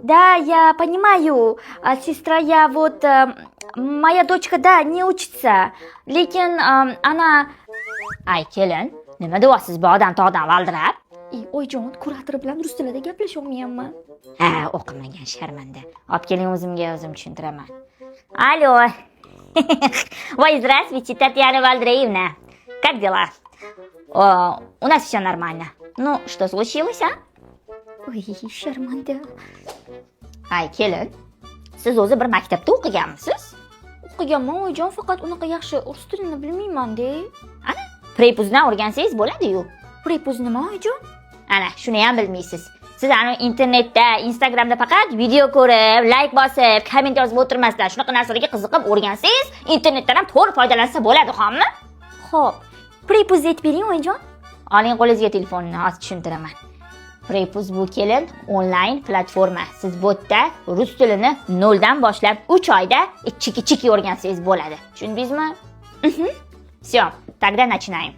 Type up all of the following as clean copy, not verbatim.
Да, я понимаю, сестра, я вот... Моя дочка, да, не учится. Lekin она... Ay kelin, nima deyapsiz bu odam tog'dan valdirab? Oyijon, kurator bilan rus tilida gaplasha olmayapman. Ha, o'qimagan sharmanda. Olib keling o'zimga o'zim tushuntiraman. Алло. Ой, здравствуйте, Татьяна Валдреевна. Как дела? У нас все нормально. Ну, что случилось, а? Ой, sharmanda. Ay kelin, siz o'zi bir maktabda o'qiganmisiz? O'qiganman, oyijon, faqat unaqa yaxshi rus tilini bilmayman-da. Ana, prepuzdan o'rgansangiz bo'ladi-yu. Prepuz nima, oyijon? Ana, shuni ham bilmaysiz. Siz ana internetda, Instagramda faqat video ko'rib, like bosib, komment yozib o'tirmasdan shunaqa narsalarga qiziqib o'rgansangiz, internetdan ham to'g'ri foydalansa bo'ladi, xo'pmi? Xo'p, prepuz aytib bering, oyijon. Oling qo'lingizga telefonni, hozir tushuntiraman. Prepuz bu kelin onlayn platforma. Siz bu yerda rus tilini noldan boshlab 3 oyda chiki o'rgansangiz bo'ladi. Tushundingizmi? Всё, тогда начинаем.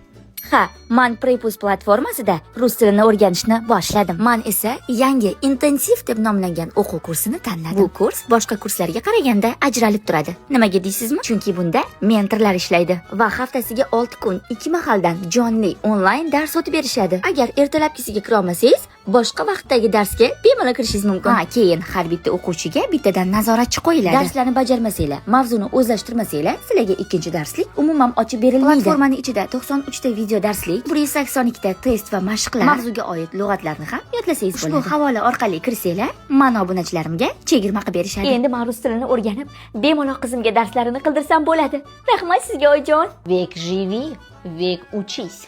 Ha, man Prepuz platformasida rus tilini o'rganishni boshladim. Man esa yangi intensiv deb nomlangan o'quv kursini tanladim. Bu kurs boshqa kurslarga qaraganda ajralib turadi. Nimaga deysizmi? Chunki bunda mentorlar ishlaydi va haftasiga 6 kun 2 mahaldan jonli onlayn dars o'tib berishadi. Agar ertalabkisiga kira olmasangiz, boshqa vaqtdagi darsga bemalol kirishingiz mumkin. Keyin har bitta o'quvchiga bittadan nazoratchi qo'yiladi. Darslarni bajarmasanglar, mavzuni o'zlashtirmasanglar, sizlarga ikkinchi darslik umuman ochib berilmaydi. Platformaning ichida 93 ta video darslik, 182 ta test va mashqlar, mavzuga oid lug'atlarni ham yodlasangiz bo'ladi. Ushbu havola orqali kirsanglar, mana obunachilarimga chegirma qilib berishadi. Endi men rus tilini o'rganib, bemalol qizimga darslarini qildirsam bo'ladi. Rahmat sizga, oyijon. Vek живи, vek учись.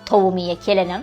Tovumiya kelinim.